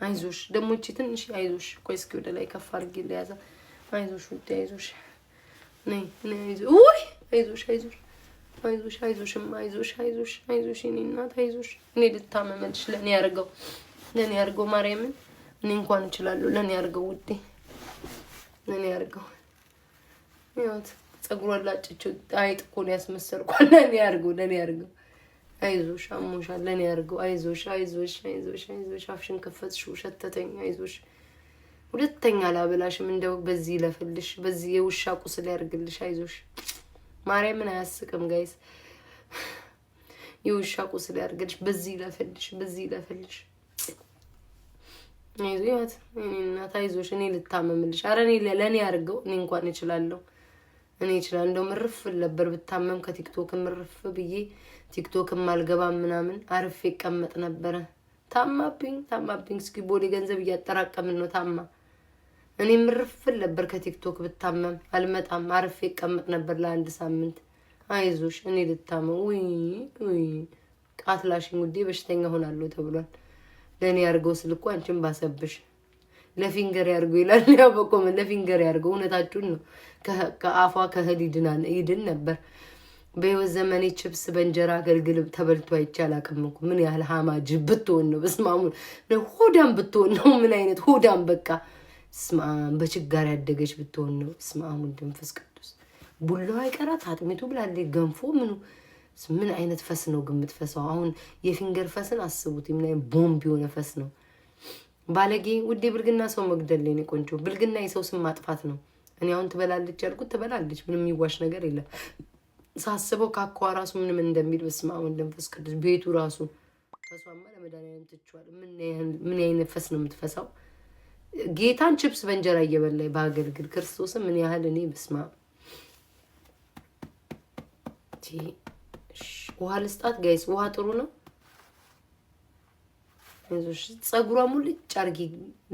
አይዞሽ ደግሞ እቺ ትንሽ አይዞሽ ቆይ እስኪ ወደ ላይ ከፍ አድርጌ ለያዛ አይዞሽ ውዴ አይዞሽ ነይ አይዞሽ ውይ አይዞሽ አይዞሽ አይዞሽ አይዞሽም አይዞሽ አይዞሽ አይዞሽ እኔ እናት አይዞሽ እኔ ልታመመልሽ ለኔ ያርገው ማርያምን እኔ እንኳን እችላለሁ ለኔ ያርገው ውዴ ለኔ ያርገው ያት ጸጉሯን ላጭችው አይጥ እኮ ነው ያስመሰልኳል ለኔ ያርገው አይዞሽ አሞሻል ለኔ ያርገው አይዞሽ አፍሽን ከፈትሽው ሸተተኝ አይዞሽ ሁለተኛ ላበላሽም እንደው በዚህ ለፈልሽ በዚህ የውሻ ቁስል ያርግልሽ አይዞሽ ማርያምን አያስቅም ጋይስ የውሻ ቁስል ያርግልሽ በዚህ ለፈልሽ አይዞት እና ታይዞሽ እኔ ልታመምልሽ አረ እኔ ለኔ ያርገው እኔ እንኳን እችላለሁ እንደው ምርፍ ነበር ብታመም ከቲክቶክ ምርፍ ብዬ ቲክቶክ ማልገባ ምናምን አርፌ ይቀመጥ ነበር ታማብኝ እስኪ ቦሌ ገንዘብ እያጠራቀምን ነው ታማ እኔ ምርፍ ነበር ከቲክቶክ ብታመም አልመጣም አርፌ ይቀመጥ ነበር ለአንድ ሳምንት አይዞሽ እኔ ልታመም ወይ ቃትላሽኝ ውዴ በሽተኛ ሆናለሁ ተብሏል ለኔ ያርገው ስልኩ አንቺን ባሰብሽ ለፊንገር ያርገው ይላል ያው በቆም ለፊንገር ያርገው እውነታችሁን ነው ከአፏ ከህል ይድን ነበር በህይወት ዘመኔ ቺፕስ በእንጀራ አገልግል ተበልቶ አይቻል አቀምኩ ምን ያህል ሃማጅ ብትሆን ነው በስማሙ ሆዳም ብትሆን ነው ምን አይነት ሆዳም በቃ ስማም በችጋር ያደገች ብትሆን ነው ስማሙ ድንፍስ ቅዱስ ቡላው አይቀራት አጥሚቱ ብላለች ገንፎ ምን አይነት ፈስ ነው ግምት ፈሳው አሁን የፊንገር ፈስን አስቡት ምን አይነት ቦምብ የሆነ ፈስ ነው ባለጌ ውዴ ብልግና ሰው መግደል ላይ ነው ቆንጆ ብልግና የሰው ስም ማጥፋት ነው እኔ አሁን ትበላለች ያልኩት ትበላለች ምንም የሚዋሽ ነገር የለም ሳስበው ካኳ ራሱ ምንም እንደሚል በስማሙ እንደምፈስ ቅዱስ ቤቱ ራሱ ፈሷማ ለመዳኒያም ትቻለ ምን አይነት ፈስ ነው የምትፈሳው ጌታን ቺፕስ በእንጀራ እየበላይ ባገልግል ክርስቶስ ምን ያህል እኔ በስማ ውሃ ልስጣት ጋይስ ውሃ ጥሩ ነው እሺ ጸጉሯ ሙልጭ አርጊ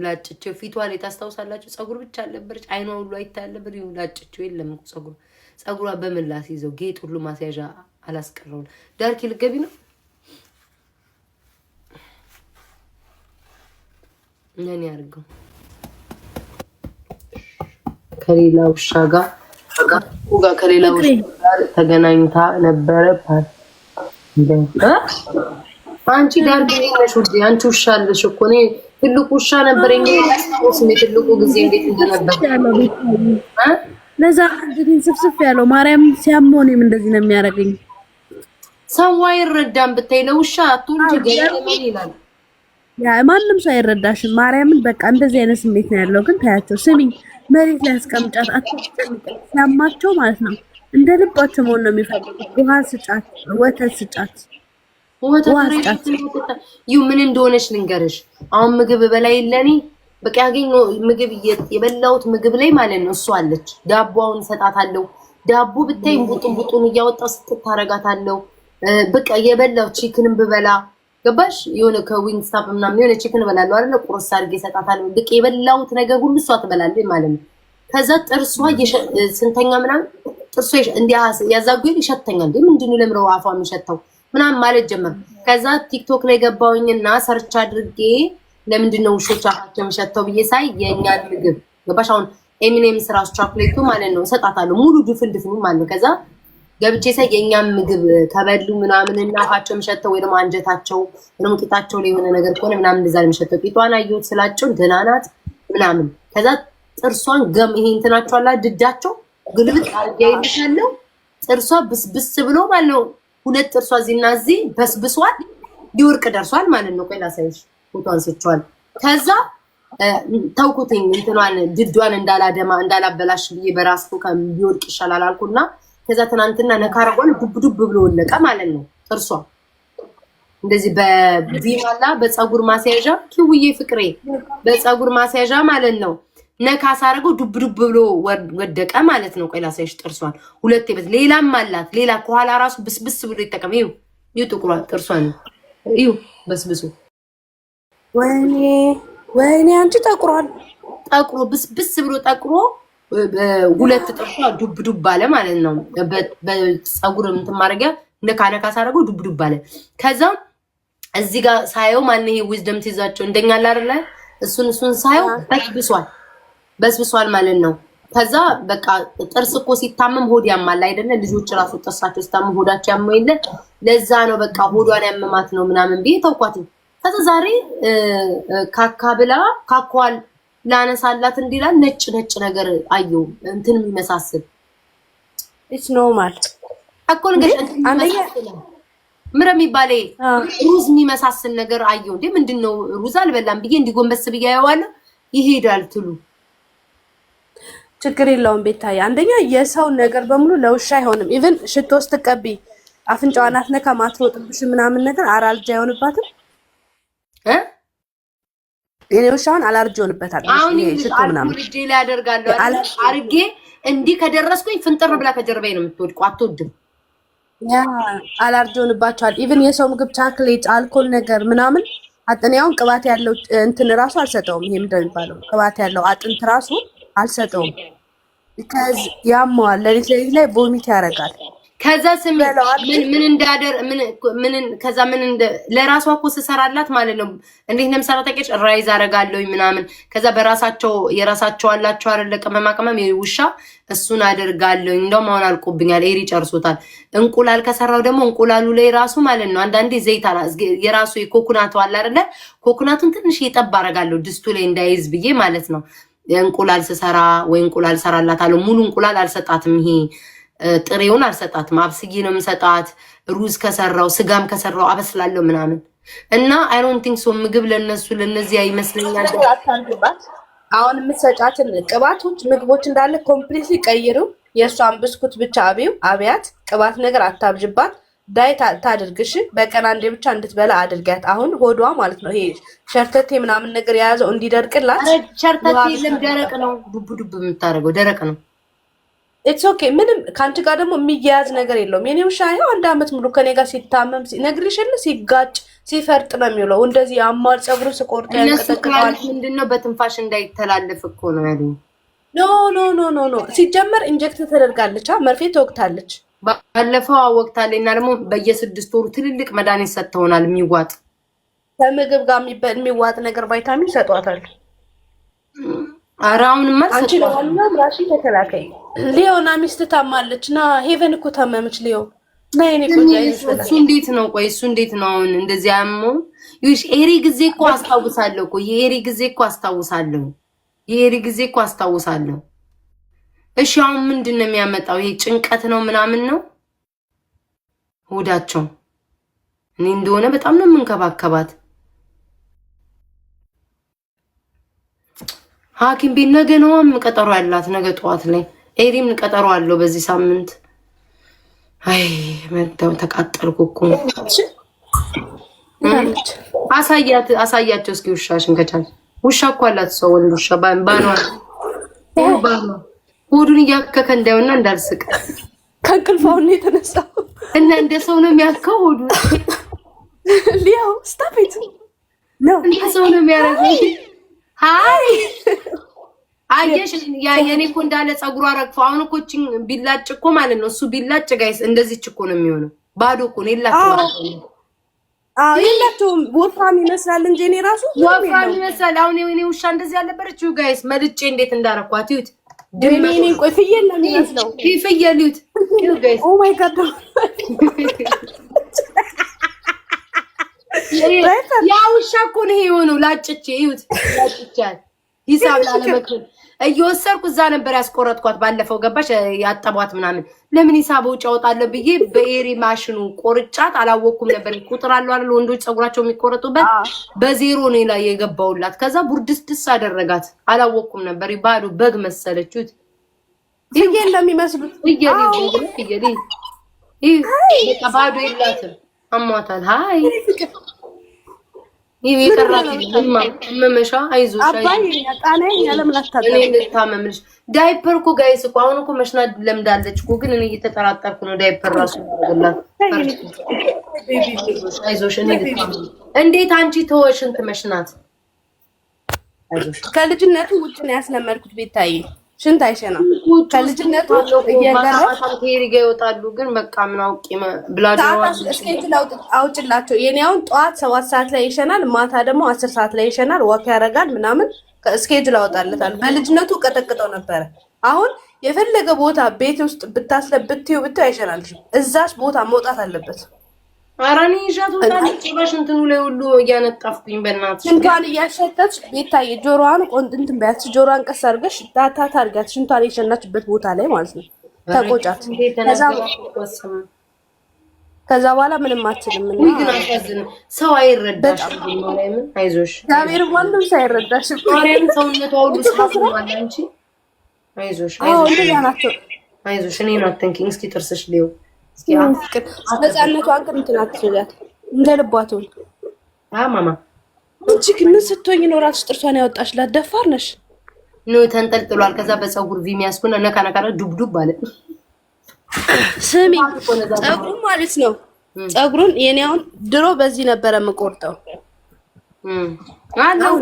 ላጭቸው ፊቷ ላይ ታስታውሳላችሁ ጸጉር ብቻ አለበረች አይኗ ሁሉ አይታለበር ይላጭቸው የለም ጸጉሯ በመላስ ይዘው ጌጥ ሁሉ ማስያዣ አላስቀረው ዳርኪ ልገቢ ነው ነኝ ያርገው ከሌላ ውሻ ጋር ተገናኝታ ነበረ አንቺ ዳርኪ ነሽ ውዴ አንቺ ውሻ አለሽ እኮ እኔ ትልቁ ውሻ ነበረኝ ስሜ ትልቁ ጊዜ እንዴት እንደነበር ለዛ እንግዲህ ስፍስፍ ያለው ማርያም ሲያሞኔም እንደዚህ ነው የሚያረጋኝ ሰው አይረዳም ብታይ ለውሻ አትሁንጂ ገለመን ይላል ያ ማንንም ሰው አይረዳሽም ማርያምን በቃ እንደዚህ አይነት ስሜት ነው ያለው ግን ታያቸው ስሚኝ መሬት ላይ አስቀምጫት አትጨንቀኝ ሲያማቸው ማለት ነው እንደ ልባቸው መሆን ነው የሚፈልጉት ውሃ ስጫት ወተት ስጫት ምን እንደሆነች ልንገርሽ አሁን ምግብ በላይ ለኔ በቃ ያገኘው ምግብ የበላውት ምግብ ላይ ማለት ነው እሱ አለች ዳቦውን ሰጣታለሁ ዳቦ ብታይ ቡጡን እያወጣው ስትታረጋታለሁ በቃ የበላው ቺክንን ብበላ ገባሽ የሆነ ከዊንግ ስታፕ ምናምን የሆነ ቺክን በላለው አይደል ቁርስ አድርጌ ሰጣታለሁ በቃ የበላውት ነገር ሁሉ እሷ ትበላለች ማለት ነው ከዛ ጥርሷ ስንተኛ ምናምን ጥርሷ እንዲያ ያዛጉኝ ይሸተኛል እንዴ ምንድነው ለምረው አፏ የሚሸተው ምናምን ማለት ጀመር ከዛ ቲክቶክ ላይ ገባውኝና ሰርች አድርጌ ለምንድነው ውሾች አፋቸው የሚሸተው ብዬ ሳይ የኛ ምግብ ገባሽ አሁን ኤሚኔም ስራስ ቾኮሌቱ ማለት ነው ሰጣታለሁ ሙሉ ድፍን ማለት ነው ከዛ ገብቼ ሳይ የኛ ምግብ ከበሉ ምናምን እና አፋቸው የሚሸተው ወይ ደግሞ አንጀታቸው ወይ ደግሞ ቂጣቸው ላይ የሆነ ነገር ከሆነ ምናምን እንደዛ የሚሸተው ቂጧን አየሁት ስላቸው ደህና ናት ምናምን ከዛ ጥርሷን ገም ይሄ እንትናቸው አላ ድዳቸው ግልብጥ አርጌ ይልሻለሁ ጥርሷ ብስብስ ብሎ ማለት ነው ሁለት ጥርሷ እዚህና እዚህ በስብሷል ሊወርቅ ደርሷል ማለት ነው ቆይ ላሳይሽ ፎቶን ሰጥቷል ከዛ ተውኩትኝ እንትኗን ድዷን እንዳላበላሽ ብዬ በራስኩ ከቢወርቅ ይሻላል አልኩና ከዛ ትናንትና ነካራጓን ዱብ ብሎ ወለቀ ማለት ነው ጥርሷ እንደዚህ በቢማላ በፀጉር ማስያዣ ኪውዬ ፍቅሬ በፀጉር ማስያዣ ማለት ነው ነካሳ አረገው ዱብ ብሎ ወደቀ ማለት ነው ቆይ ላሳይሽ ጥርሷን ሁለቴ ሌላም አላት ሌላ ከኋላ ራሱ ብስብስ ብሎ ይተቀም ይው ጥቁሯ ጥርሷን ይው በስብሱ ወይኔ አንቺ ጠቁሮ ብስብስ ብሎ ጠቁሮ ሁለት ጥርሷ ዱብ አለ ማለት ነው በፀጉር እንትን ማረጊያ ነካ ሳረገው ዱብ አለ ከዛ እዚህ ጋር ሳየው ማን ይሄ ዊዝደም ትይዛቸው እንደኛ አይደለ እሱን ሳየው በስብሷል ማለት ነው። ከዛ በቃ ጥርስ እኮ ሲታመም ሆድ ያማል አይደለ? ልጆች ራሱ ጥርሳቸው ሲታመም ሆዳቸው ያመው የለ? ለዛ ነው በቃ ሆዷን ያመማት ነው ምናምን ብዬ ተውኳት። ከዛ ዛሬ ካካ ብላ ካኳል ላነሳላት እንዲላል ነጭ ነገር አየሁ እንትን የሚመሳስል ኢትስ ኖርማል እኮ ነገር አንደኛ ምረ የሚባል ሩዝ የሚመሳስል ነገር አየሁ። እንዴ ምንድነው ሩዝ አልበላም ብዬ እንዲጎንበስ ብዬ አየዋለሁ። ይሄዳል ትሉ ችግር የለውም ቤታዬ። አንደኛ የሰው ነገር በሙሉ ለውሻ አይሆንም። ኢቭን ሽቶ ስትቀቢ አፍንጫዋን አትነካ ማትሮጥብሽ ምናምን ነገር አራልጃ አይሆንባትም እ የኔ ውሻውን አላርጅ ይሆንበታል። ሽቶ ምናምን ልጅ ላይ ያደርጋለሁ አርጌ እንዲህ ከደረስኩኝ ፍንጥር ብላ ከጀርባዬ ነው የምትወድቀው። አትወድም ያ አላርጅ ይሆንባቸዋል። ኢቭን የሰው ምግብ ቻክሌት፣ አልኮል ነገር ምናምን አጥንያውን ቅባት ያለው እንትን ራሱ አልሰጠውም። ይሄ ምንድን ነው የሚባለው? ቅባት ያለው አጥንት ራሱ አልሰጠውም። ከዚ ያማዋል። ለሊት ላይ ቮሚት ያደርጋል። ከዛ ምን እንዳደር ከዛ ለራሷ እኮ ስሰራላት ማለት ነው። እንዴት ነው የምሰራው ታውቂያለሽ? ራይዝ አደርጋለሁ ምናምን። ከዛ የራሳቸው አላቸው አይደለ? ቅመም ውሻ እሱን አደርጋለሁ። እንደውም አሁን አልቆብኛል። ኤሪ ጨርሶታል። እንቁላል ከሰራው ደግሞ እንቁላሉ ላይ ራሱ ማለት ነው አንዳንዴ ዘይት የራሱ የኮኮናቱ አለ አይደለ? ኮኮናቱን ትንሽ እየጠባ አደርጋለሁ ድስቱ ላይ እንዳይዝ ብዬ ማለት ነው። እንቁላል ስሰራ ወይ እንቁላል ሰራላታለሁ። ሙሉ እንቁላል አልሰጣትም። ይሄ ጥሬውን አልሰጣትም። አብስዬ ነው የምሰጣት። ሩዝ ከሰራው ስጋም ከሰራው አበስላለሁ ምናምን እና አይ ዶንት ቲንክ ሶ ምግብ ለነዚህ አይመስለኛል። አሁን የምትሰጫትን ቅባቶች ምግቦች እንዳለ ኮምፕሊትሊ ቀይሩ። የእሷን ብስኩት ብቻ አብያት። ቅባት ነገር አታብዥባት። ዳይት ታድርግሽ። በቀን አንዴ ብቻ እንድትበላ አድርጊያት። አሁን ሆዷ ማለት ነው ይሄ ሸርተቴ ምናምን ነገር የያዘው እንዲደርቅላት። ሸርተቴ የለም ደረቅ ነው። ዱብ የምታደርገው ደረቅ ነው። ኢትስ ኦኬ። ምንም ከአንቺ ጋር ደግሞ የሚያያዝ ነገር የለውም። የኔ ውሻ ይኸው 1 አመት ሙሉ ከኔ ጋር ሲታመም ነግሬሽ የለ ሲጋጭ ሲፈርጥ ነው የሚውለው። እንደዚህ አማር ፀጉሩ ስቆርጥ ያንቀጠቅጣል። ምንድነው በትንፋሽ እንዳይተላለፍ እኮ ነው ያሉኝ። ኖ ሲጀመር ኢንጀክት ተደርጋለች። መርፌ ተወቅታለች። ባለፈው ወቅታለች እና ደግሞ በየ6 ወሩ ትልልቅ መድኃኒት ሰጥተውናል። የሚዋጥ ከምግብ ጋር የሚዋጥ ነገር ቫይታሚን ሰጧታል። ኧረ አሁንማ አንቺ ለማንኛውም ራሺ ተከላከይ። ሊዮና ሚስት ታማለች እና ሄቨን እኮ ታመመች። ሊዮ ነይኔ እሱ እንዴት ነው? ቆይ እሱ እንዴት ነው አሁን እንደዚህ ያመው? ይሽ ኤሪ ጊዜ እኮ አስታውሳለሁ እኮ የኤሪ ጊዜ እኮ አስታውሳለሁ። እሺ አሁን ምንድን ነው የሚያመጣው? ይሄ ጭንቀት ነው ምናምን ነው ሆዳቸው። እኔ እንደሆነ በጣም ነው የምንከባከባት። ሐኪም ቤት ነገ ነው ቀጠሮ ያላት፣ ነገ ጠዋት ላይ። ኤሪም ቀጠሮ አለው በዚህ ሳምንት። አይ መጣው ተቃጠልኩ እኮ። አሳያቸው እስኪ ውሻሽን ከቻልሽ። ውሻ እኮ አላት ሰው ወንድ ውሻ ባኗ ሆዱን እያከከ እንዳይሆንና እንዳልስቅ ከእንቅልፋውን የተነሳው እና እንደ ሰው ነው የሚያከው ሆዱ። ሊያው ስታፒት ነው እንደ ሰው ነው የሚያረገው። ሃይ አየሽ የኔ እኮ እንዳለ ፀጉሯ ረግፎ አሁን እኮ ቢላጭ እኮ ማለት ነው እሱ ቢላጭ ጋይስ እንደዚህ እኮ ነው የሚሆነው። ባዶ እኮ ነው የላቸውም። ወፍራም ይመስላል እንጂ እኔ ራሱ ወፍራም ይመስላል። አሁን የኔ ውሻ እንደዚህ ያልነበረችው ጋይስ መልጬ እንዴት እንዳረኳት ይዩት። ድሜኔ ቆይ ፍየል ነው የሚመስለው። ፍየል ይዩት ጋይስ። ኦ ማይ ጋድ ያ ውሻ እኮ ነው የሆነው። ላጭቼ ይዩት ላጭቻል ሂሳብ ላለመክፈል እየወሰድኩ እዛ ነበር ያስቆረጥኳት። ባለፈው ገባሽ ያጠቧት ምናምን ለምን ሂሳብ ውጭ አወጣለሁ ብዬ በኤሪ ማሽኑ ቆርጫት አላወኩም ነበር። ቁጥር አለው አይደል ወንዶች ፀጉራቸው የሚቆረጡበት በዜሮ ነው ላይ የገባውላት። ከዛ ቡርድስድስ አደረጋት አላወኩም ነበር። ባዶ በግ መሰለችሁት። ፍየል ለሚመስሉት ፍየል በቃ ባዶ የላትም። አሟታል። ሃይ ይሄ የቀራት መመሻ አይዞሽ ልታመምልሽ። ዳይፐር እኮ ጋይስ እኮ አሁን እኮ መሽናት ለምዳለች እኮ ግን እኔ እየተጠራጠርኩ ነው። ዳይፐር ራሱ ያደርግላት። አይዞሽ እኔ ልታመም። እንዴት አንቺ ተወሽን ትመሽናት? ከልጅነቱ ውጭ ነው ያስለመድኩት ቤታዬ። ሽንት አይሸናም። ከልጅነቱ እየገረፍ ቴሪ ጋር ይወጣሉ። ግን በቃ ምን አውቄ ብላድሮ እስኬጁል አውጭላቸው። የኔ አሁን ጠዋት 7 ሰዓት ላይ ይሸናል፣ ማታ ደግሞ 10 ሰዓት ላይ ይሸናል። ወክ ያደርጋል ምናምን እስኬጁል አወጣለታል። በልጅነቱ ቀጠቅጠው ነበረ። አሁን የፈለገ ቦታ ቤት ውስጥ ብታስለብትዩ አይሸናልሽም። እዛች ቦታ መውጣት አለበት። አራኒ ይሻቱ ታዲያ እንትኑ ላይ ሁሉ እያነጣፍኩኝ በእናትሽ ሽንቷን እያሸተች ቤታዬ ጆሮዋን ቆንጥንትን በያት ጆሮዋን ቀስ አድርገሽ ዳታ ታርጋት ሽንቷን የሸናችበት ቦታ ላይ ማለት ነው። ተቆጫት። ከዛ በኋላ ምንም አትልም። ግን አሳዝን ሰው አይረዳሽም። ምን አይዞሽ እግዚአብሔር ማንም ሰው አይረዳሽም። ማርያም ሰውነቷ ሁሉ ሳፍሯል። አንቺ አይዞሽ አይዞሽ እኔ ነው ቲንኪንግ እስኪ ጥርስሽ ሊው ነፃነቷን ግን እንትን አትችላት እንደ ልቧትም ማማ እጅግ ምን ስትሆኝ ነው እራስሽ ጥርሷን ያወጣሽላት? ደፋር ነሽ። ኖ ተንጠልጥሏል። ከዛ በፀጉር ቪ የሚያስኩና ነካ ነካ ዱብ አለ። ስሚ ፀጉሩን ማለት ነው ፀጉሩን የኔ አሁን ድሮ በዚህ ነበረ የምቆርጠው።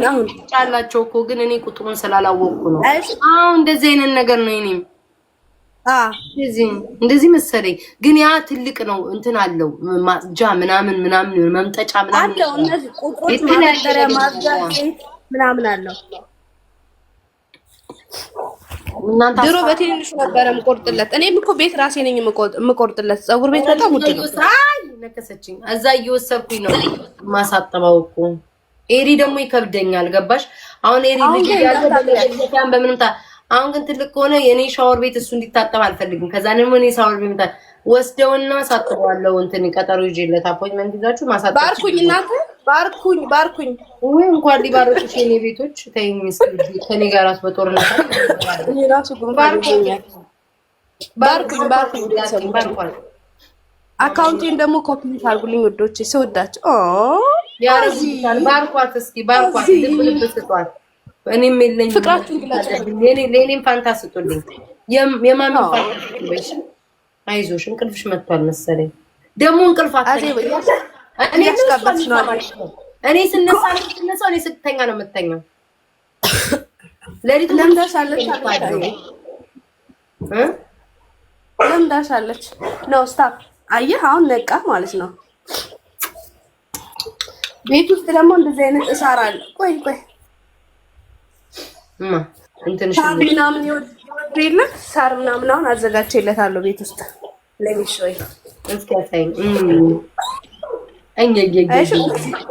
አሁን ጫላቸው እኮ ግን እኔ ቁጥሩን ስላላወቅኩ ነው። አሁን እንደዚህ አይነት ነገር ነው የኔም እንደዚህ መሰለኝ። ግን ያ ትልቅ ነው እንትን አለው ማጽጃ ምናምን መምጠጫ ምናምን አለው። እነዚህ ቁጥሮች ማደሪያ ማጽጃ ምናምን አለው። ድሮ በትንሹ ነበረ የምቆርጥለት። እኔም እኮ ቤት ራሴ ነኝ የምቆርጥለት። ፀጉር ቤት በጣም ውድ ነው። አይ ነከሰችኝ። እዛ እየወሰድኩኝ ነው ማሳጠባው እኮ። ኤሪ ደግሞ ይከብደኛል። ገባሽ? አሁን ኤሪ ልጅ ያለው በምንም አሁን ግን ትልቅ ከሆነ የኔ ሻወር ቤት እሱ እንዲታጠብ አልፈልግም። ከዛ ደግሞ እኔ ሻወር ቤት ወስደውና ሳጥበዋለሁ። እንትን ቀጠሮ ይዤለት አፖይንትመንት ይዛችሁ ማሳጠብ። ባርኩኝ እናንተ ባርኩኝ። ወይ እንኳን ሊባርኩሽ የኔ ቤቶች ተይኝ። እስኪ ከኔ ጋር ራስ በጦርነት ራሱ ጉንፋን ይገኛል። ባርኩኝ። አካውንቴን ደግሞ ኮፒ አድርጉልኝ ውዶቼ፣ ስወዳችሁ ያረጋል። ባርኳት እስኪ ባርኳት። ልብ ስጧት። እኔም የለኝም ፍቅራችሁን ግላችሁ ለኔም ፋንታ ስጡልኝ። የማሚ ፋንታ ስጡልኝ። አይዞሽ እንቅልፍሽ መጥቷል መሰለኝ። ደግሞ እንቅልፍ አትተኝ። እኔ ስነሳ እኔ ስተኛ ነው የምተኛው። ለሊት ለምዳሻለች ነው ስታፕ። አየህ አሁን ነቃ ማለት ነው። ቤት ውስጥ ደግሞ እንደዚህ አይነት እሳር አለ። ቆይ ሳር ምናምን ይወድ ሳር ምናምን አሁን አዘጋጅቼለታለሁ ቤት ውስጥ ለሚሾይ እስኪያሳይ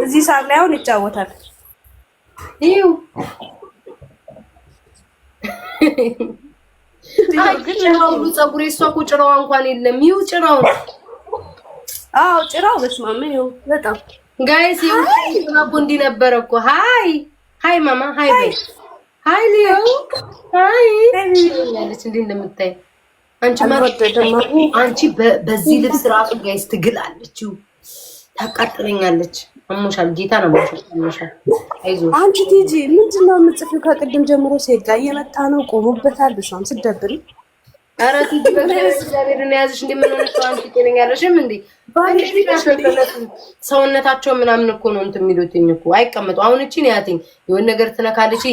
እዚህ ሳር ላይ አሁን ይጫወታል። ይው ሁሉ ፀጉሬ እሷ እኮ ጭራዋ እንኳን የለም። ይው ጭራው ጭራው በስመ አብ ይው በጣም ጋይስ ይው እኮ እንዲህ ነበረ እኮ። ሃይ ማማ ሃይ በይ ሃይ ሊዮ ሃይ ያለች እንዴ እንደምታይ አንቺ በዚህ ልብስ ራሱ ጋይስ ትግላለች፣ ታቃጥለኛለች። አሞሻል፣ ጌታ ነው አሞሻል። አይዞሽ አንቺ ቲጂ ምንድነው የምጽፊው? ከቅድም ጀምሮ ሴጋ እየመታ ነው ቆሞበታል። በሷም ስደብሪ ኧረ ቲጂ እግዚአብሔርን ያዝሽ። እንደምንሆነው አንቺ ጤነኛለሽም እንዴ? ሰውነታቸው ምናምን እኮ ነው እንትን የሚሉትኝ እኮ አይቀመጡ። አሁን እቺን ያትኝ የሆነ ነገር ትነካለች፣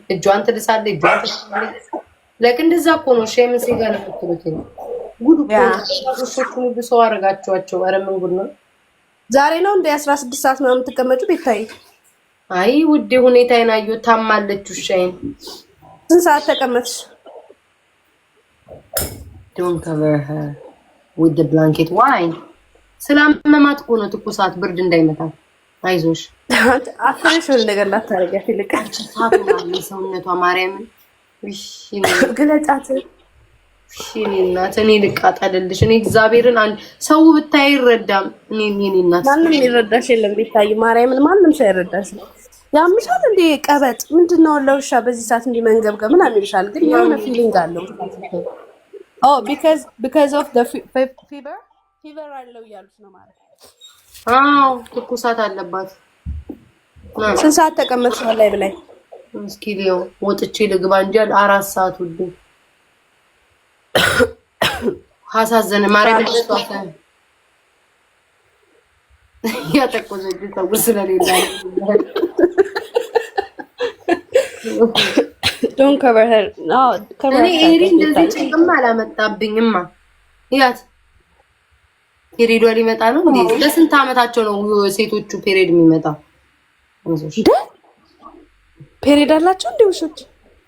እጇን ትልሳለች፣ እጇን ትልሳለች። ለክ እንደዛ እኮ ነው ሼምን ሲጋ ነው የምትሉትኝ። ጉድ እኮ ነው ሰው አረጋቸዋቸው። ኧረ ምን ጉድ ነው! ዛሬ ነው እንደ 16 ሰዓት ነው የምትቀመጩ ቤታይ? አይ ውዴ ሁኔታዬን አየሁ። ታማለች ውሻዬን። ስንት ሰዓት ተቀመጥሽ? Don't cover her with the blanket. Why? ስላመማት እኮ ነው ትኩሳት ብርድ እንዳይመታል። አይዞሽ አፍሬሽ ነገር ላታረጋት ይልቃል። ሰውነቷ ማርያምን ግለጫት እኔ እናት እኔ ልቃጠልልሽ። እኔ እግዚአብሔርን አንድ ሰው ብታይ አይረዳም። እኔ እናት ማንም ይረዳሽ የለም ቤታይ ማርያምን ማንም ሰው አይረዳሽ። ያምሻል እንዴ ቀበጥ ምንድነው ለውሻ በዚህ ሰዓት እንዲ መንገብገብ ምናምን ይልሻል። ግን የሆነ ፊሊንግ አለው። because of the fever አለው ያሉት ነው ማለት። ትኩሳት አለባት። ስንት ሰዓት ተቀመጥሽ ላይ ብላይ? እስኪ ሊዮ ወጥቼ ልግባ እንጂ 4 ሰዓት ውዴ። ሀሳዘነ ማርያም ተስፋታ ያተቆዘጅ ተውስ ስለሌላ ዶንት ከቨር ሄር እኔ ኤሪ እንደዚህ ጭንቅም አላመጣብኝማ። ያት ፔሪዷ ሊመጣ ነው እንዴ? ለስንት አመታቸው ነው ሴቶቹ ፔሪድ የሚመጣው? ፔሪድ አላቸው እንዴ ውሾች?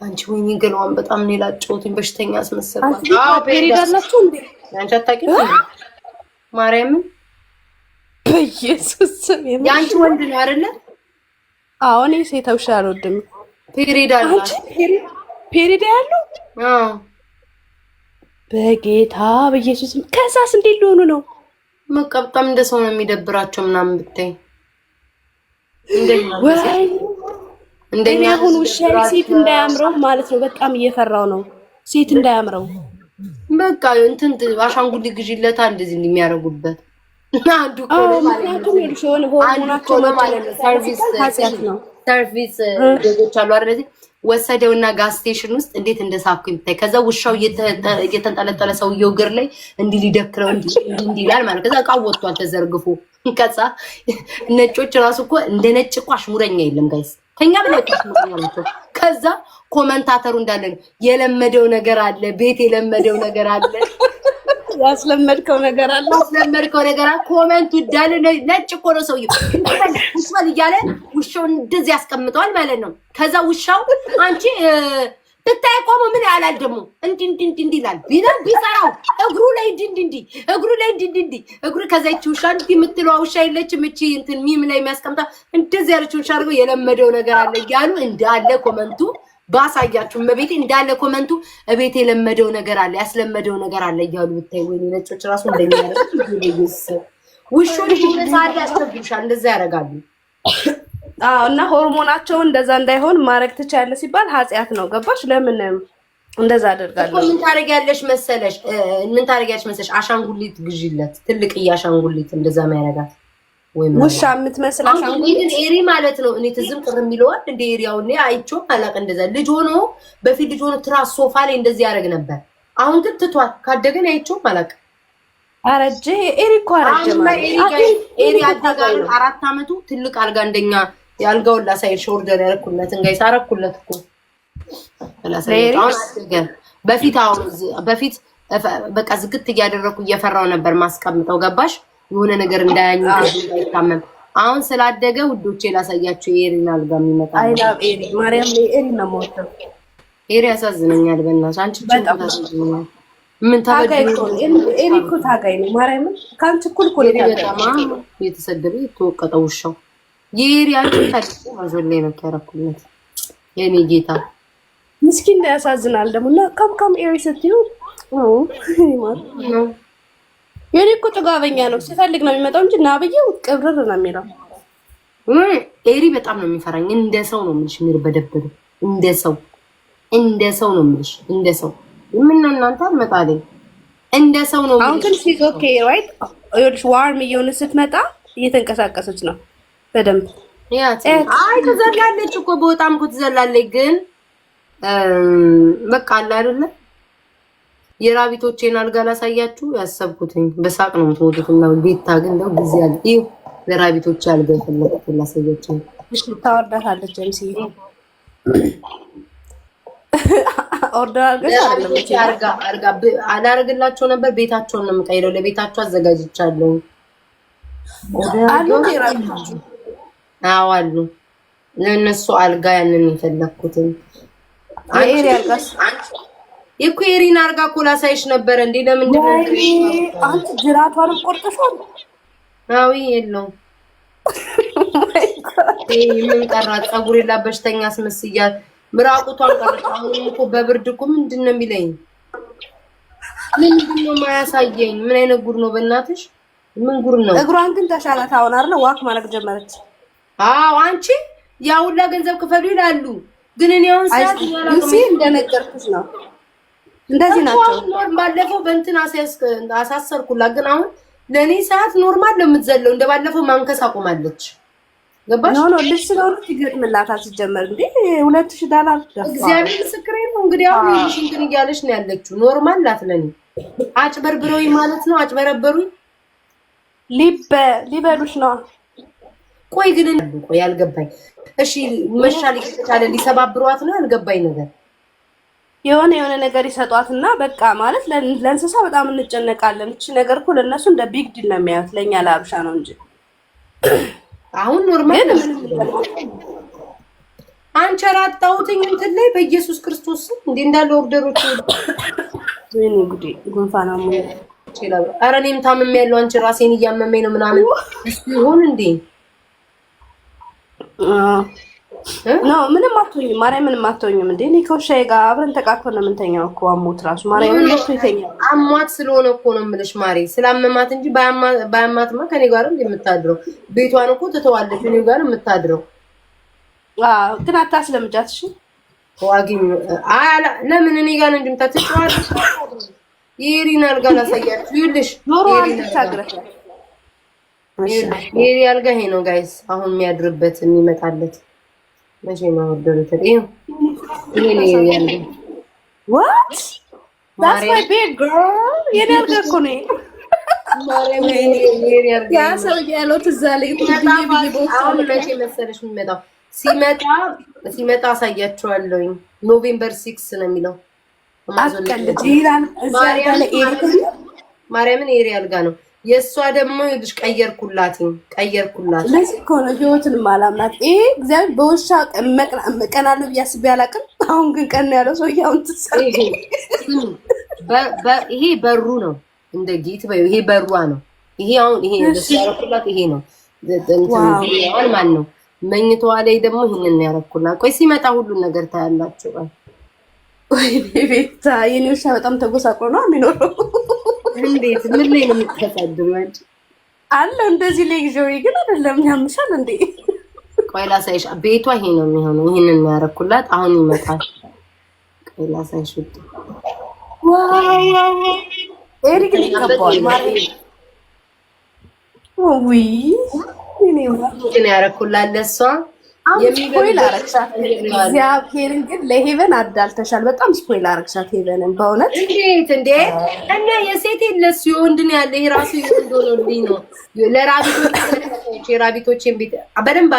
አንቺ ወይኔ ገለዋን በጣም ነው የላጨሁትኝ። በሽተኛ አስመሰልኳት። ፔሪድ አላቸው እንዴ? አንቺ አታውቂም? ማርያምን በኢየሱስ ስም ያንቺ ወንድ ነው አይደለ? አዎ እኔ ሴት ውሻ አልወድም። ፔሪድ አላቸው። ፔሪድ ያለው? አዎ በጌታ በኢየሱስ ስም። ከዛስ እንዴት ሊሆኑ ነው? መቀብጣም እንደ ሰው ነው የሚደብራቸው ምናምን ብታይ እንደኛ አሁን ውሻ ሴት እንዳያምረው ማለት ነው። በጣም እየፈራው ነው ሴት እንዳያምረው። በቃ እንትን አሻንጉሊት ግዢለታ እንደዚህ እንደሚያደርጉበት አንዱ ሰርቪስ ዜጎች አሉ አይደል? ወሰደውና ጋዝ ስቴሽን ውስጥ እንዴት እንደሳኩ ይታይ። ከዛ ውሻው እየተንጠለጠለ ሰውየው እግር ላይ እንዲህ ሊደክረው እንዲህ ይላል ማለት። ከዛ እቃው ወጥቷል ተዘርግፎ። ከዛ ነጮች ራሱ እኮ እንደ ነጭ እኮ አሽሙረኛ የለም ጋይስ፣ ከኛ በላይ አሽሙረኛ ናቸው። ከዛ ኮመንታተሩ እንዳለ ነው የለመደው ነገር አለ፣ ቤት የለመደው ነገር አለ፣ ያስለመድከው ነገር አለ፣ ያስለመድከው ነገር አለ። ኮመንቱ እንዳለ ነጭ እኮ ነው ሰውየው ውሻል እያለ ውሻውን እንደዚህ ያስቀምጠዋል ማለት ነው። ከዛ ውሻው አንቺ ብታይ ቆሞ ምን ያላል ደግሞ እንዲ ይላል ቢሰራው እግሩ ላይ እንዲ እግሩ ከዛ ይቺ ውሻ እንዲ የምትለዋ ውሻ የለችም እቺ እንትን ሚም ላይ የሚያስቀምጣ እንደዚህ ያለች ውሻ አድርገው የለመደው ነገር አለ እያሉ እንዳለ ኮመንቱ ባሳያችሁ በቤቴ እንዳለ ኮመንቱ እቤት የለመደው ነገር አለ ያስለመደው ነገር አለ እያሉ ብታይ ወይ ነጮች ራሱ እንደሚያደርጉ ውሾች ይነሳል ያስተብሻል እንደዛ ያደርጋሉ። እና ሆርሞናቸውን እንደዛ እንዳይሆን ማድረግ ትችያለሽ ሲባል ኃጢአት ነው። ገባሽ? ለምን እንደዛ አደርጋለሁ? ምን ታደርጊያለሽ መሰለሽ? አሻንጉሊት ግዢለት፣ ትልቅ አሻንጉሊት እንደዛ ማያረጋት ወይ ውሻ የምትመስል አሻንጉሊት ኤሪ ማለት ነው። እኔ ትዝም ቅር የሚለዋል እንደ ኤሪያው እኔ አይቼው አላውቅ። እንደዛ ልጅ ሆኖ በፊት ልጅ ሆኖ ትራስ ሶፋ ላይ እንደዚህ ያደርግ ነበር። አሁን ግን ትቷል። ካደገን አይቼው አላውቅ። አረጀ ኤሪ እኮ አረጀ ማለት ኤሪ አደጋል 4 አመቱ ትልቅ አልጋ እንደኛ ያልጋውን ላሳይሽ ኦርደር ያደረኩለት እንጋይ ሳረኩለት እኮ ላሳይሽ። አሁን አደገ። በፊት በቃ ዝግት እያደረኩ እየፈራው ነበር ማስቀምጠው። ገባሽ? የሆነ ነገር እንዳያኝ እንዳይታመም። አሁን ስላደገ ውዶቼ ላሳያችሁ ኤሪን አልጋ የሚመጣ አይ ላቭ ኤሪ ማርያም ኤሪ ነው የምወደው። ኤሪ ያሳዝነኛል። በእናትሽ አንቺ ታሳዝነኛል። ምን ታጋይ ኤሪ እኮ ታጋይ ነው። ማርያም ካንቺ እኩል እኮ በጣም የተሰደበ የተወቀጠ ውሻው የኤሪ አንቺ ታዲያ ማዞሌ ነው ያረኩለት የኔ ጌታ ምስኪን ያሳዝናል። ደግሞ እና ካም ኤሪ ስትዩ የኔ እኮ ጥጋበኛ ነው። ሲፈልግ ነው የሚመጣው እንጂ ናብዬው ቅብርር ነው የሚለው። ኤሪ በጣም ነው የሚፈራኝ። እንደ ሰው ነው የምልሽ የሚርበደበዱ እንደ ሰው ነው የምልሽ እንደ ሰው ምን ነው እናንተ አልመጣለኝ እንደ ሰው ነው። አሁን ግን ሲዝ ኦኬ ራይት ይኸውልሽ ዋርም እየሆነ ስትመጣ እየተንቀሳቀሰች ነው በደንብ። አይ ትዘላለች እኮ በጣም እኮ ትዘላለች። ግን በቃ አለ አይደለ የራቢቶቼን አልጋ ላሳያችሁ ያሰብኩትኝ በሳቅ ነው የምትሞቱት። እና ቤታ ግን ነው ጊዜ አለ ይሄ ለራቢቶቼ አልጋ ፈለኩት ላሳያችሁ። እሺ ታወርዳታለች ጀምሲ ኦርደር አርጋ አላረግላቸው ነበር። ቤታቸውን ነው የምቀይረው። ለቤታቸው አዘጋጅቻለሁ። አዎ አሉ ለእነሱ አልጋ ያንን የፈለኩትን ኤሪ አልጋስ እኮ ኤሪን አርጋ እኮ ላሳይሽ ነበር እንዴ። ለምንድን ነው አንቺ ጅራቷን ቆርጠሻል? አዎ የለውም ምን ቀራት? ፀጉር የላበሽተኛ አስመስያል ምራቁቷን ቀረች። አሁን እኮ በብርድ እኮ ምንድን ነው የሚለኝ? ምንድን ነው የማያሳየኝ? ምን አይነት ጉድ ነው በእናትሽ? ምን ጉድ ነው? እግሯን ግን ተሻላት አሁን አይደል? ዋክ ማድረግ ጀመረች። አዎ አንቺ ያ ሁላ ገንዘብ ክፈሉ ይላሉ። ግን እኔ አሁን ሰዓት እንደነገርኩሽ ነው እንደዚህ ናቸው። ባለፈው በእንትን አሳሰርኩላት። ግን አሁን ለእኔ ሰዓት ኖርማል ነው የምትዘለው። እንደባለፈው ማንከስ አቆማለች። ገባሽ? ኖ ልጅ ስለሆነች ይገጥምላታል። ሲጀመር እንዴ $2000 እግዚአብሔር ምስክሬ ነው። እንግዲህ አሁን ይሄሽ እንትን እያለች ነው ያለችው። ኖርማል ላት ለኔ አጭበርብረውኝ ማለት ነው። አጭበረበሩኝ ሊበሉሽ ነው። ቆይ ግን ያልገባኝ እሺ መሻል ይችላል ሊሰባብሯት ነው ያልገባኝ ነገር የሆነ ነገር ይሰጧትና በቃ ማለት ለእንስሳ በጣም እንጨነቃለን። እቺ ነገር እኮ ለእነሱ እንደ ቢግ ዲል ነው የሚያዩት፣ ለእኛ ለአብሻ ነው እንጂ አሁን ኖርማል አንቸራጣሁትኝ እንትን ላይ በኢየሱስ ክርስቶስ እንዴ እንዳለ ኦርደሮች ወይኔ ጉዴ ጉንፋን አሞኝ ይችላል። ኧረ እኔም ታምሜያለሁ። አንቺ ራሴን እያመመኝ ነው ምናምን እሱ ይሁን እንዴ? ኖ ምንም አትሆኝም። ማርያም ምንም አትሆኝም። እንዴ እኔ ከውሻዬ ጋር አብረን ተቃቅፈን ነው የምንተኛው እኮ። አሞት ራሱ ማርያም ነው ይተኛል። አሟት ስለሆነ እኮ ነው የምልሽ ማሬ፣ ስላመማት እንጂ ባያማትማ ከኔ ጋር የምታድረው ቤቷን እኮ ትተዋለች እኔ ጋር የምታድረው። ግን አታስለምጃት እሺ። ዋጊኝ ለምን እኔ ጋር እንደምታትጫዋለሽ? የሪን አልጋ ላሳያችሁ። ይኸውልሽ የሪ አልጋ ይሄ ነው ጋይስ። አሁን የሚያድርበት የሚመጣለት መቼ ነው ወደረተ? ይሄ ነው የሪ አልጋ። what that's my bed girl የሪ አልጋ እኮ ነው ማርያም። የሪ አልጋ ያ ሰው ያለው ትዛለ አሁን መቼ መሰለሽ የሚመጣው? ሲመጣ አሳያችኋለሁ። ኖቬምበር 6 ነው የሚለው። ማርያምን ኤሪ አልጋ ነው የእሷ ደግሞ ልጅ ቀየርኩላት። ለዚህ እኮ ነው ህይወትን ማላምናት። ይሄ እግዚአብሔር በውሻ ቀናለሁ ብዬ አስቤ አላውቅም። አሁን ግን ቀን ነው ያለው ሰውዬ። አሁን ይሄ በሩ ነው እንደ ጌት በዩ። ይሄ በሯ ነው። ይሄ አሁን ይሄ ያረኩላት ይሄ ነው እንትን ማን ነው መኝታዋ ላይ ደግሞ ይሄንን ነው ያረኩላት። ቆይ ሲመጣ ሁሉን ነገር ታያላችሁ። ወይ ቤታ የኔ ውሻ በጣም ተጎሳቆሎ ነው የሚኖረው። እንዴት ምን ላይ ነው የምትተሳድሩ አንቺ? አለው እንደዚህ ሌግዦሪ ግን አይደለም። ያምሻል እንዴ? ቆይ ላሳይሽ። ቤቷ ይሄ ነው የሚሆነው። ይሄንን ነው ያረኩላት። አሁን ይመጣል። ቆይ ላሳይሽ። ዋው ኤሪ ግን ይከባል ማለት ወይ እኔ ግን ያረኩላት ለሷ ስፖይል አረግሻት። እግዚአብሔርን ግን ለሄቨን አዳልተሻል። በጣም ስፖይል አረግሻት ሄቨንን በእውነት እንዴት እንዴ! እና የሴት ለሱ የወንድ ነው ያለ። ይሄ ራሱ የወንድ ሆኖልኝ ነው። የራቢቶቼን ቤት በደንብ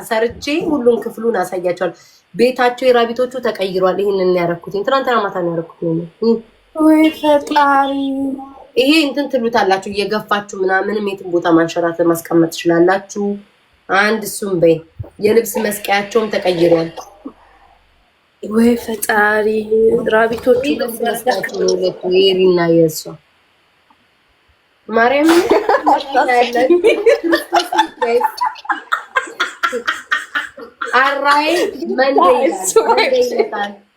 ሰርቼ ሁሉን ክፍሉን አሳያቸዋል። ቤታቸው የራቢቶቹ ተቀይሯል። ይሄንን ያረኩት ትናንትና ማታ ነው ያረኩት። ወይ ፈጣሪ! ይሄ እንትን ትሉታላችሁ እየገፋችሁ ምናምንም የትም ቦታ ማንሸራተት ማስቀመጥ ትችላላችሁ። አንድ እሱም በይ የልብስ መስቀያቸውም ተቀይሯል። ወይ ፈጣሪ! ራቢቶቹ ሁለቱ የሪና የእሷ ማርያም አራይ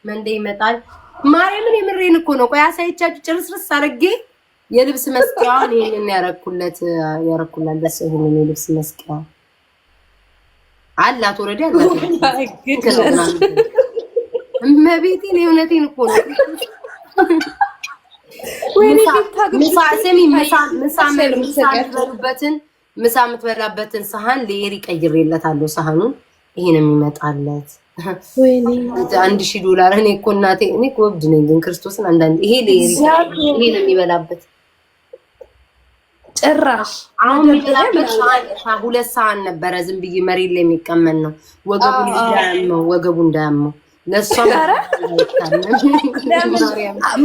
መንዴ ይመጣል። ማርያምን የምሬን እኮ ነው። ቆይ አሳይቻችሁ ጭርስርስ አድርጌ የልብስ መስቀያውን ይሄንን ያረኩላት ደስ ይሄንን የልብስ መስቀያ አላት። ወረዲ አላት። እመቤቴን የእውነቴን እኮ ነው። ምሳ የምትበላበትን ሰሃን ለኤሪ ቀይሬለታለሁ። ሰሃኑን ይሄ ነው የሚመጣለት። $1000 እኔ እኮ እናቴ እኔ እኮ ወብድ ነኝ ግን ክርስቶስን አንዳንዴ ይሄ ለኤሪ ይሄ ነው የሚበላበት። ጭራሽ አሁን ሁለት ሰሃን ነበረ ዝም ብዬ መሬት ላይ የሚቀመን ነው። ወገቡ እንዳያመው ለሷ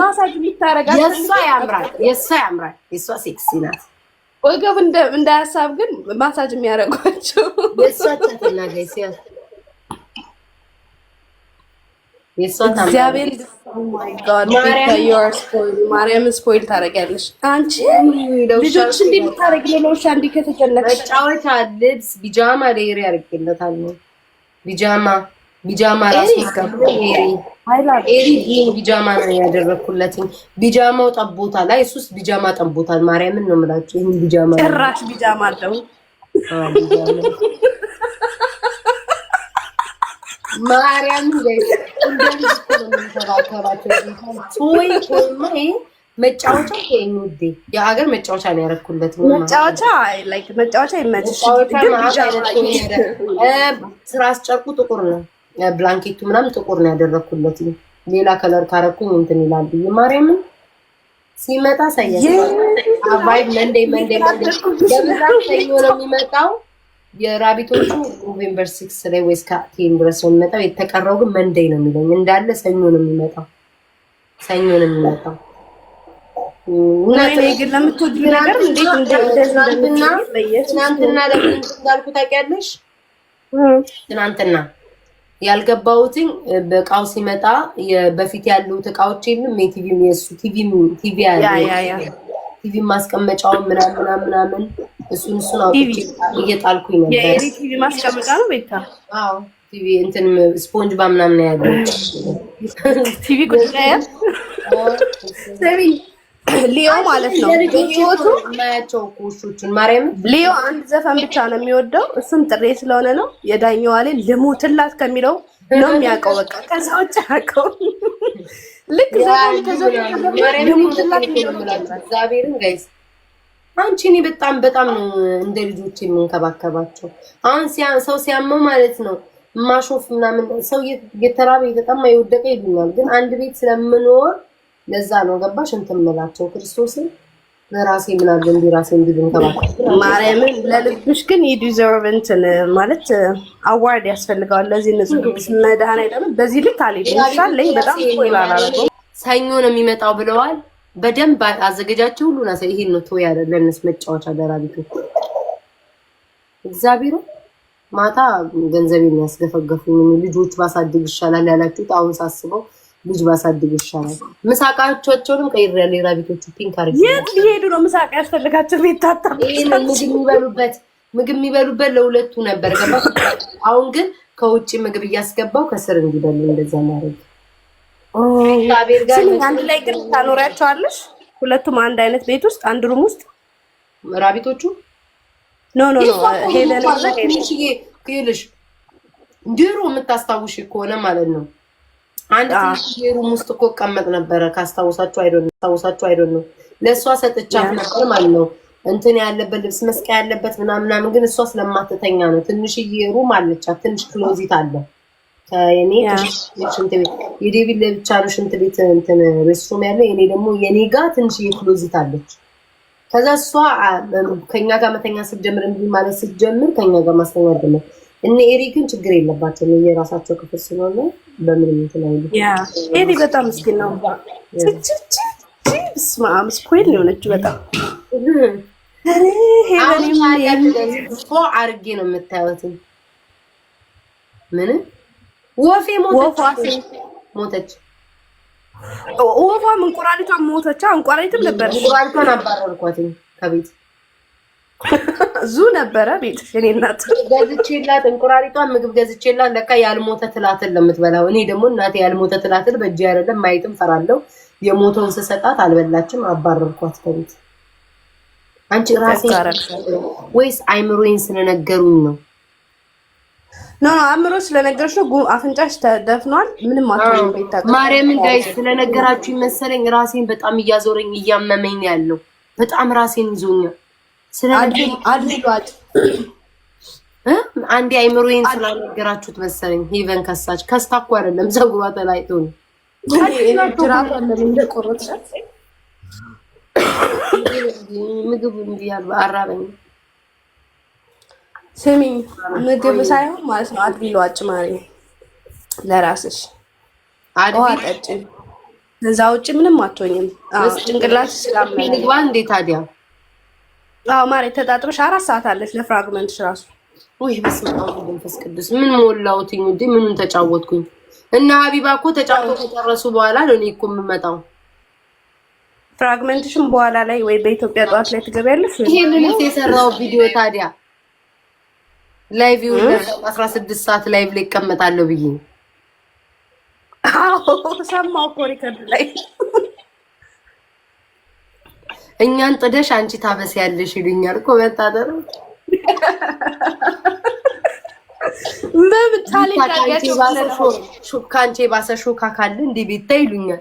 ማሳጅ የሚታረጋት የሷ ያምራል። የሷ ሴክሲ ናት። ወገቡ እንዳያሳብ ግን ማሳጅ የሚያደርጓቸው የሷ ተናጋይ ሲያስ እግዚአብሔር ማርያምን ስፖይል ታደርጊያለሽ አንቺ። ልጆች እንዴት ታደርጊ ነው? ለውሻ እንዲህ ከተጨነቅሽ መጫወቻ ልብስ ቢጃማ ለኤሪ አድርጌለታለሁ። ቢጃማ ራሱ ኤሪ ቢጃማ ነው ያደረኩለትኝ። ቢጃማው ጠቦታል። አይ እሱስ ቢጃማ ጠቦታል። ማርያምን ነው የምላችሁ። ይሄን ቢጃማ ጭራሽ ቢጃማ አለው። ማርያም መጫወቻ ውዴ የሀገር መጫወቻ ነው ያደረኩለት። መጫወቻ ይመችሽ። ትራስ ጨርቁ ጥቁር ነው። ብላንኬቱ ምናምን ጥቁር ነው ያደረኩለት። ሌላ ከለር ካረኩኝ እንትን ይላል ብዬ ማርያምን ሲመጣ መንዴ ሰኞ ነው የሚመጣው። የራቢቶቹ ኖቬምበር 6 ላይ ወይስ ከ10 ድረስ ነው የሚመጣው። የተቀረው ግን መንዴ ነው የሚለኝ። እንዳለ ሰኞ ነው የሚመጣው። ሰኞ ነው የሚመጣው። እና ግን ለምትወዱ ነገር እንዴት ትናንትና ለምን እንዳልኩ ታውቂያለሽ? ትናንትና ያልገባሁትኝ በእቃው ሲመጣ በፊት ያሉት እቃዎች የሉም የቲቪም የሱ ቲቪ ያለ ቲቪ ማስቀመጫውን ምናምን እሱን አውጥቼ እየጣልኩኝ ነበር። የኤሪ ቲቪ ማስቀመጫ ነው ቤታ? አዎ ቲቪ እንትን ስፖንጅ ባ ምናምን ያለው ቲቪ ጉዳይ ሊዮ ማለት ነው። በህይወቱ ማያቸው ኩሾቹን ማርያም ሊዮ አንድ ዘፈን ብቻ ነው የሚወደው፣ እሱም ጥሬ ስለሆነ ነው። የዳኛዋ ላይ ልሙትላት ከሚለው ነው የሚያውቀው። በቃ ከዛ ውጭ አውቀው ልክ ዘፈን ከዘፈን ልሙትላት እግዚአብሔርን ጋይስ አንቺ እኔ በጣም ነው እንደ ልጆች የምንከባከባቸው። አሁን ሰው ሲያመው ማለት ነው ማሾፍ ምናምን ሰው የተራበ የተጠማ የወደቀ ይሉኛል። ግን አንድ ቤት ስለምኖር ለዛ ነው ገባሽ እንትን የምላቸው ክርስቶስን ለራሴ ምናምን እንዲ ራሴ እንድንከባከብ ማርያምን ለልብሽ ግን ዲዘርቭ እንትን ማለት አዋርድ ያስፈልገዋል። ለዚህ ንጹህ መድኃኒዓለም በዚህ ልክ አልሄድም ይሻለኝ በጣም ቆይላላ ነው። ሰኞ ነው የሚመጣው ብለዋል። በደንብ አዘገጃቸው ሁሉ ነው። ይሄን ነው ቶይ አይደለም ለነሱ መጫወቻ ደራቢቱ እግዚአብሔር ማታ ገንዘቤን ያስገፈገፉኝ ልጆች ባሳድግ ይሻላል ያላችሁት አሁን ሳስበው ልጅ ባሳድግ ይሻላል። ምሳቃቸውንም ቀይር ያለ ራቢቶቹ ፒንክ አርግ የት ሊሄዱ ነው? ምሳቃ ያስፈልጋቸው ቤት ታጣ ምግብ የሚበሉበት ለሁለቱ ነበር ገባ። አሁን ግን ከውጪ ምግብ እያስገባው ከስር እንዲበሉ እንደዛ ማድረግ አንድ ላይ ግን ታኖሪያቸዋለሽ? ሁለቱም አንድ አይነት ቤት ውስጥ አንድ ሩም ውስጥ ራቢቶቹ ኖ ሄለን ይልሽ ድሮ የምታስታውሽ ከሆነ ማለት ነው አንድ ሩም ውስጥ እኮ ቀመጥ ነበረ። ካስታውሳችሁ አይዶን ነው ለእሷ ሰጥቻት ነበር ማለት ነው። እንትን ያለበት ልብስ መስቀያ ያለበት ምናምን ግን እሷ ስለማትተኛ ነው። ትንሽዬ ሩም አለቻት። ትንሽ ክሎዚት አለ ከኔ ሽንት ቤት የዴቪድ ለብቻ ነው ሽንት ቤት እንትን ሬስትሩም ያለው። የኔ ደግሞ የኔ ጋር ትንሽዬ ክሎዚት አለች። ከዛ እሷ ከኛ ጋር መተኛ ስትጀምር እንዴ ማለት ስትጀምር ከኛ ጋር ማስተኛት ጀመር። እነ ኤሪክን ችግር የለባቸውም የራሳቸው ክፍል ስለሆነ በምንም እንትን አይሉ። ኤሪ በጣም ምስኪን ነው። ስማም ስኩዌል የሆነችው በጣም አርጌ ነው የምታዩት። ምን ወፌ ሞተች። ወፏም እንቁራሪቷም ሞተች። እንቁራሪትም ነበር። እንቁራሪቷን አባረርኳት ከቤት ዙ ነበረ ቤት እኔ እናት ገዝቼላት እንቁራሪቷን ምግብ ገዝቼላት ለካ ያልሞተ ትላትል ለምትበላው። እኔ ደግሞ እናቴ ያልሞተ ትላትል በእጅ አይደለም ማየትም ፈራለሁ። የሞተውን ስሰጣት አልበላችም። አባረርኳት ከቤት። አንቺ ራሴ ወይስ አይምሮዬን ስለነገሩኝ ነው? ኖ አእምሮ ስለነገርሽ ነው። አፍንጫሽ ተደፍኗል። ምንም አትሆንም። ቤታ ማርያምን ጋይስ ስለነገራችሁ መሰለኝ ራሴን በጣም እያዞረኝ እያመመኝ ያለው በጣም ራሴን ይዞኛል። አድርጓት አንዴ አይምሮዬን ስላልነገራችሁት መሰለኝ ሄቨን ከሳች። ከስታ እኮ አይደለም ፀጉሯ ተላይቶ ነው። ምግብ እንዲ አራበኝ። ስሚኝ ምግብ ሳይሆን ማለት ነው አድቢሎ አጭማሪ ለራስሽ ውሃ ጠጪ። ከዛ ውጭ ምንም አትሆኝም። ጭንቅላት ስላመኝ ምግባ እንዴ ታዲያ ማሬ ተጣጥበሽ 4 ሰዓት አለች ለፍራግመንትሽ ራሱ። ወይ በስመ አብ ወመንፈስ ቅዱስ ምን ሞላውትኝ እንዴ ምኑን ተጫወትኩኝ። እና ሀቢባ እኮ ተጫውተው ከጨረሱ በኋላ ነው እኔ እኮ የምመጣው። ፍራግመንትሽም በኋላ ላይ ወይ በኢትዮጵያ ጠዋት ላይ ትገቢያለሽ። ይሄንን የሰራው ቪዲዮ ታዲያ ላይቭ ይሁን 16 ሰዓት ላይቭ ላይ እቀመጣለሁ ብዬ ሰማሁ እኮ ሪከርድ ላይ እኛን ጥደሽ አንቺ ታበሲያለሽ ይሉኛል እኮ መታደር በምታሌ ከአንቺ የባሰ ሾካ ካለ እንደ ቤታ ይሉኛል።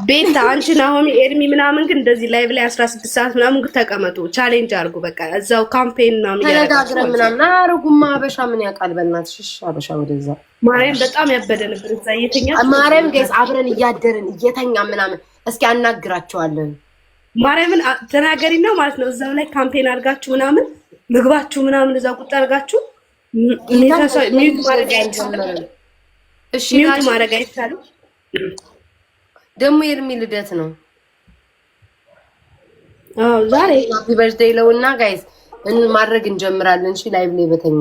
ቤታ አንቺን አሁን ኤርሚ ምናምን ግን እንደዚህ ላይቭ ላይ 16 ሰዓት ምናምን ተቀመጡ፣ ቻሌንጅ አድርጉ። በቃ እዛው ካምፔን ምናምን ተነጋግረን ምናምን አረጉማ። አበሻ ምን ያውቃል? በእናትሽ እሺ፣ አበሻ ወደዛ ማርያም በጣም ያበደ ነበር እዛ እየተኛ ማርያም ጋይስ አብረን እያደርን እየተኛ ምናምን እስኪ አናግራቸዋለን። ማርያምን ተናገሪና ማለት ነው። እዛው ላይ ካምፔን አድርጋችሁ ምናምን ምግባችሁ ምናምን እዛው ቁጭ አድርጋችሁ ሚዩት ማድረግ አይቻልም። እሺ ሚዩት ማድረግ አይቻልም። ደግሞ የእድሜ ልደት ነው ዛሬ ሃፒ በርዝዴይ ለውና ጋይስ ማድረግ እንጀምራለን። እሺ ላይቭ ላይ በተኛ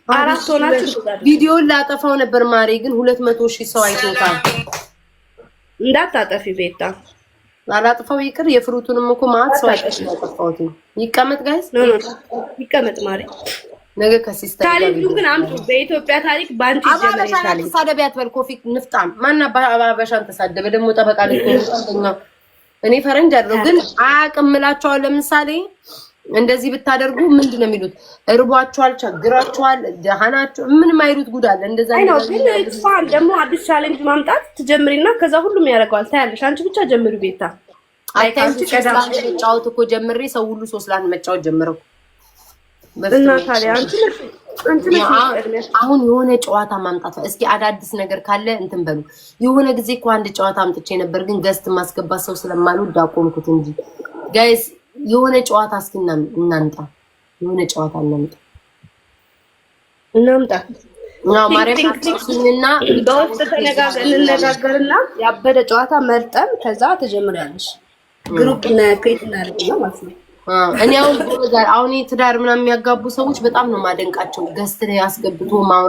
4 ሆናችሁ ቪዲዮን ላጠፋው ነበር ማሬ፣ ግን 200,000 ሰው አይቶታል። እንዳታጠፊ ቤታ አላጥፋው ይቅር። የፍሩቱንም እኮ ማለት ሰው አይጠፋውት። ይቀመጥ ጋይስ ይቀመጥ ማሬ። ነገ ከሲስተር ታሪኩ ግን አምጡ። በኢትዮጵያ ታሪክ ባንቺ ጀመረሻል። ተሳደቢያት በል ኮፊ ንፍጣም ማና አባባሻን ተሳደበ ደግሞ ጠበቃ ልትሆን እኔ ፈረንጅ አይደለም ግን አያቅምላቸዋል። ለምሳሌ እንደዚህ ብታደርጉ ምንድነው የሚሉት? እርቧቸዋል፣ ቸግራቸዋል፣ ደሃናቸው ምንም አይሉት ጉዳለ እንደዛ ነው። ግን ኢትፋን ደግሞ አዲስ ቻሌንጅ ማምጣት ትጀምሪና ከዛ ሁሉም ያደርገዋል። ታያለሽ። አንቺ ብቻ ጀምሪ ቤታ። አይታንቺ ከዛም መጫወት እኮ ጀምሬ ሰው ሁሉ 3 ላን መጫወት ጀምረው እና ታዲያ አንቺ አሁን የሆነ ጨዋታ ማምጣት እስኪ አዳዲስ ነገር ካለ እንትን በሉ። የሆነ ጊዜ እኮ አንድ ጨዋታ አምጥቼ ነበር ግን ገስት ማስገባት ሰው ስለማልወድ አቆምኩት እንጂ ጋይስ የሆነ ጨዋታ እስኪ እናምጣ። የሆነ ጨዋታ እናምጣ። ማርያም ታክሲና በውስጥ እንነጋገርና ያበደ ጨዋታ መርጠን ከዛ ተጀምሪያለሽ። ግሩፕ ክሬት እናደርግና ማለት ነው። እኔ አሁን ትዳር ምናምን የሚያጋቡ ሰዎች በጣም ነው ማደንቃቸው። ገስት ላይ አስገብቶ ማውራት